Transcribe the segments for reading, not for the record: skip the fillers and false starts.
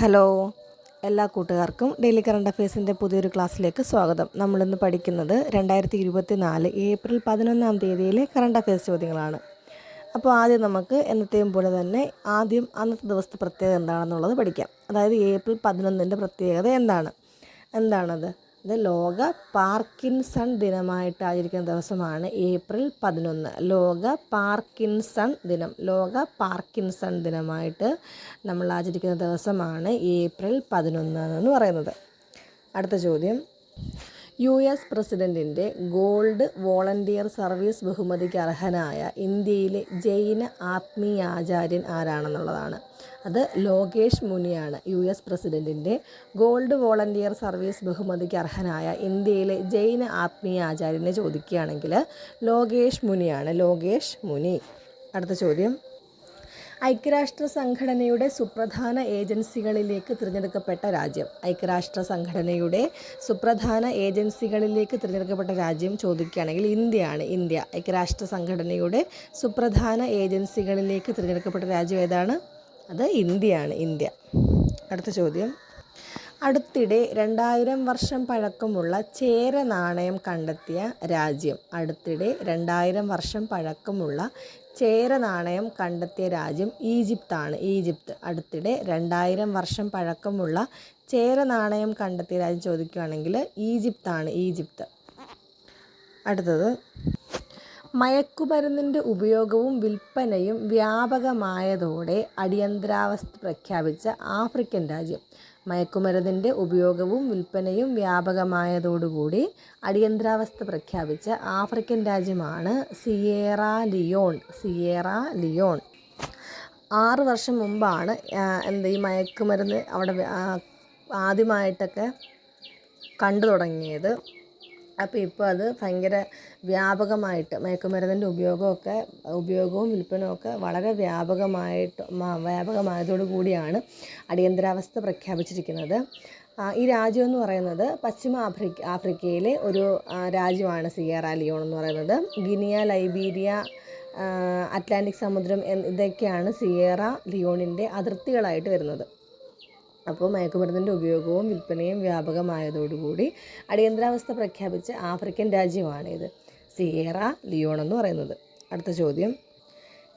Hello, എല്ലാ കൂട്ടുകാർക്കും daily current അഫയേഴ്സിൻ്റെ പുതിയൊരു ക്ലാസ്സിലേക്ക് സ്വാഗതം. നമ്മളിന്ന് പഠിക്കുന്നത് 2024 ഏപ്രിൽ 11 തീയതിയിലെ കറണ്ട് അഫയേഴ്സ് ചോദ്യങ്ങളാണ്. അപ്പോൾ ആദ്യം നമുക്ക് എന്നത്തെയും പോലെ തന്നെ അന്നത്തെ ദിവസത്തെ പ്രത്യേകത എന്താണെന്നുള്ളത് പഠിക്കാം. അതായത് ഏപ്രിൽ 11 പ്രത്യേകത എന്താണത്? ഇത് ലോക പാർക്കിൻസൺ ദിനമായിട്ട് ആചരിക്കുന്ന ദിവസമാണ് ഏപ്രിൽ 11. ലോക പാർക്കിൻസൺ ദിനമായിട്ട് നമ്മൾ ആചരിക്കുന്ന ദിവസമാണ് ഏപ്രിൽ 11 എന്ന് പറയുന്നത്. അടുത്ത ചോദ്യം, US പ്രസിഡൻറ്റിൻ്റെ ഗോൾഡ് വോളണ്ടിയർ സർവീസ് ബഹുമതിക്ക് അർഹനായ ഇന്ത്യയിലെ ജൈന ആത്മീയാചാര്യൻ ആരാണെന്നുള്ളതാണ്. അത് ലോകേഷ് മുനിയാണ്. US പ്രസിഡൻറ്റിൻ്റെ ഗോൾഡ് വോളണ്ടിയർ സർവീസ് ബഹുമതിക്ക് അർഹനായ ഇന്ത്യയിലെ ജൈന ആത്മീയാചാര്യനെ ചോദിക്കുകയാണെങ്കിൽ ലോകേഷ് മുനി. അടുത്ത ചോദ്യം, ഐക്യരാഷ്ട്ര സംഘടനയുടെ സുപ്രധാന ഏജൻസികളിലേക്ക് തിരഞ്ഞെടുക്കപ്പെട്ട രാജ്യം ചോദിക്കുകയാണെങ്കിൽ ഇന്ത്യ. ഐക്യരാഷ്ട്ര സംഘടനയുടെ സുപ്രധാന ഏജൻസികളിലേക്ക് തിരഞ്ഞെടുക്കപ്പെട്ട രാജ്യം ഏതാണ്? അത് ഇന്ത്യ. അടുത്ത ചോദ്യം, അടുത്തിടെ 2000 വർഷം പഴക്കമുള്ള ചേര നാണയം കണ്ടെത്തിയ രാജ്യം. അടുത്തിടെ 2000 വർഷം പഴക്കമുള്ള ചേര നാണയം കണ്ടെത്തിയ രാജ്യം ഈജിപ്ത്. അടുത്തിടെ 2000 വർഷം പഴക്കമുള്ള ചേര നാണയം കണ്ടെത്തിയ രാജ്യം ചോദിക്കുകയാണെങ്കിൽ ഈജിപ്ത്. അടുത്തത്, മയക്കുമരുന്നിൻ്റെ ഉപയോഗവും വിൽപ്പനയും വ്യാപകമായതോടെ അടിയന്തരാവസ്ഥ പ്രഖ്യാപിച്ച ആഫ്രിക്കൻ രാജ്യം. മയക്കുമരുന്നിൻ്റെ ഉപയോഗവും വിൽപ്പനയും വ്യാപകമായതോടുകൂടി അടിയന്തരാവസ്ഥ പ്രഖ്യാപിച്ച ആഫ്രിക്കൻ രാജ്യമാണ് സിയേറ ലിയോൺ. 6 വർഷം മുമ്പാണ് ഈ മയക്കുമരുന്ന് അവിടെ ആദ്യമായിട്ടൊക്കെ കണ്ടു തുടങ്ങിയത്. അപ്പോൾ ഇപ്പോൾ അത് ഭയങ്കര വ്യാപകമായിട്ട് മയക്കുമരുന്നിൻ്റെ ഉപയോഗവും വിൽപ്പനയൊക്കെ വളരെ വ്യാപകമായതോടു കൂടിയാണ് അടിയന്തരാവസ്ഥ പ്രഖ്യാപിച്ചിരിക്കുന്നത്. ഈ രാജ്യം എന്ന് പറയുന്നത് പശ്ചിമ ആഫ്രിക്കയിലെ ഒരു രാജ്യമാണ് സിയേറ ലിയോൺ എന്ന് പറയുന്നത്. ഗിനിയ, ലൈബീരിയ, അറ്റ്ലാന്റിക് സമുദ്രം ഇതൊക്കെയാണ് സിയേറ ലിയോണിൻ്റെ അതിർത്തികളായിട്ട് വരുന്നത്. അപ്പോൾ മയക്കുമരുന്നിൻ്റെ ഉപയോഗവും വിൽപ്പനയും വ്യാപകമായതോടുകൂടി അടിയന്തരാവസ്ഥ പ്രഖ്യാപിച്ച ആഫ്രിക്കൻ രാജ്യമാണിത്, സിയേറ ലിയോൺ എന്ന് പറയുന്നത്. അടുത്ത ചോദ്യം,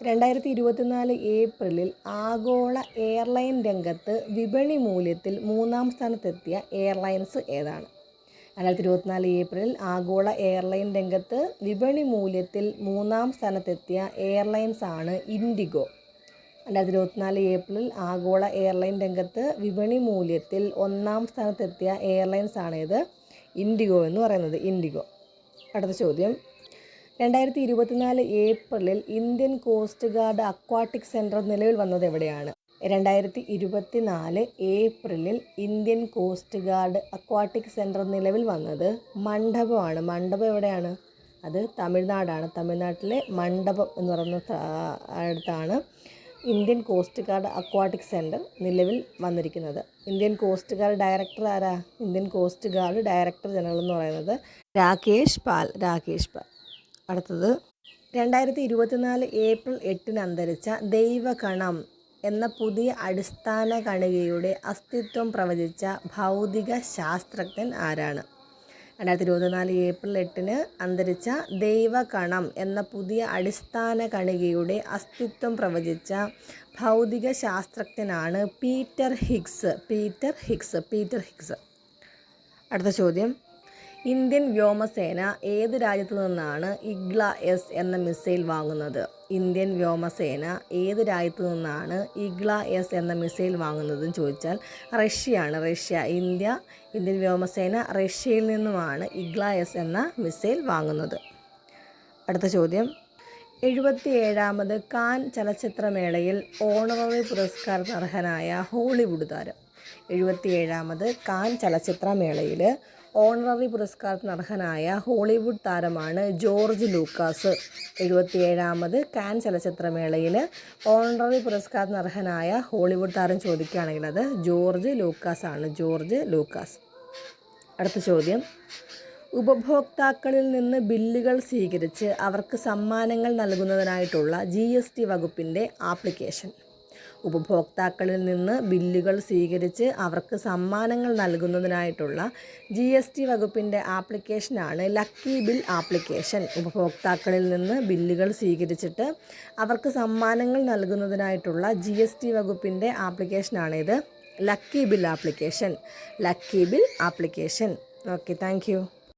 2024 ഏപ്രിലിൽ ആഗോള എയർലൈൻ രംഗത്ത് വിപണി മൂല്യത്തിൽ 3-ാം സ്ഥാനത്തെത്തിയ എയർലൈൻസ് ഏതാണ്? 2024 ഏപ്രിലിൽ ആഗോള എയർലൈൻ രംഗത്ത് വിപണി മൂല്യത്തിൽ 3-ാം സ്ഥാനത്തെത്തിയ എയർലൈൻസ് ആണ് ഇൻഡിഗോ. 2024 ഏപ്രിലിൽ ആഗോള എയർലൈൻ രംഗത്ത് വിപണി മൂല്യത്തിൽ 1-ാം സ്ഥാനത്തെത്തിയ എയർലൈൻസ് ആണിത്, ഇൻഡിഗോ എന്ന് പറയുന്നത്. അടുത്ത ചോദ്യം, 2024 ഏപ്രിലിൽ Indian coast guard aquatic centre നിലവിൽ വന്നത് എവിടെയാണ്? 2024 ഏപ്രിലിൽ Indian coast guard aquatic centre നിലവിൽ വന്നത് മണ്ഡപമാണ്. മണ്ഡപം എവിടെയാണ്? അത് തമിഴ്നാടാണ്. തമിഴ്നാട്ടിലെ മണ്ഡപം എന്ന് പറയുന്ന അടുത്താണ് Indian coast guard aquatic centre നിലവിൽ വന്നിരിക്കുന്നത്. ഇന്ത്യൻ കോസ്റ്റ് ഗാർഡ് ഡയറക്ടർ ആരാ? Indian coast guard director general എന്ന് പറയുന്നത് രാകേഷ് പാൽ. അടുത്തത്, 2024 ഏപ്രിൽ 8 അന്തരിച്ച ദൈവകണം എന്ന പുതിയ അടിസ്ഥാന കണികയുടെ അസ്തിത്വം പ്രവചിച്ച ഭൗതിക ശാസ്ത്രജ്ഞൻ ആരാണ്? 2024 ഏപ്രിൽ 8 അന്തരിച്ച ദൈവകണം എന്ന പുതിയ അടിസ്ഥാന കണികയുടെ അസ്തിത്വം പ്രവചിച്ച ഭൗതിക ശാസ്ത്രജ്ഞനാണ് പീറ്റർ ഹിഗ്സ്. അടുത്ത ചോദ്യം, ഇന്ത്യൻ വ്യോമസേന ഏത് രാജ്യത്തു നിന്നാണ് ഇഗ്ല-S എന്ന മിസൈൽ വാങ്ങുന്നത്? ഇന്ത്യൻ വ്യോമസേന ഏത് രാജ്യത്തു നിന്നാണ് ഇഗ്ല-S എന്ന മിസൈൽ വാങ്ങുന്നതെന്ന് ചോദിച്ചാൽ ഇന്ത്യൻ വ്യോമസേന റഷ്യയിൽ നിന്നുമാണ് ഇഗ്ല-S എന്ന മിസൈൽ വാങ്ങുന്നത്. അടുത്ത ചോദ്യം, 77ാമത് കാൻ ചലച്ചിത്രമേളയിൽ ഓണററി പുരസ്കാരത്തിന് അർഹനായ ഹോളിവുഡ് താരം. 77ാമത് കാൻ ചലച്ചിത്രമേളയിൽ ഓണററി പുരസ്കാരത്തിന് അർഹനായ ഹോളിവുഡ് താരമാണ് ജോർജ് ലൂക്കാസ്. 77ാമത് കാൻ ചലച്ചിത്രമേളയിൽ ഓണററി പുരസ്കാരത്തിന് അർഹനായ ഹോളിവുഡ് താരം ചോദിക്കുകയാണെങ്കിൽ അത് ജോർജ് ലൂക്കാസ്. അടുത്ത ചോദ്യം, ഉപഭോക്താക്കളിൽ നിന്ന് ബില്ലുകൾ സ്വീകരിച്ച് അവർക്ക് സമ്മാനങ്ങൾ നൽകുന്നതിനായിട്ടുള്ള GST വകുപ്പിൻ്റെ ആപ്ലിക്കേഷൻ. ഉപഭോക്താക്കളിൽ നിന്ന് ബില്ലുകൾ സ്വീകരിച്ച് അവർക്ക് സമ്മാനങ്ങൾ നൽകുന്നതിനായിട്ടുള്ള GST വകുപ്പിൻ്റെ ആപ്ലിക്കേഷനാണ് ലക്കി ബിൽ ആപ്ലിക്കേഷൻ. ഉപഭോക്താക്കളിൽ നിന്ന് ബില്ലുകൾ സ്വീകരിച്ചിട്ട് അവർക്ക് സമ്മാനങ്ങൾ നൽകുന്നതിനായിട്ടുള്ള GST വകുപ്പിൻ്റെ ആപ്ലിക്കേഷനാണിത്. Lucky bill application. Okay, thank U.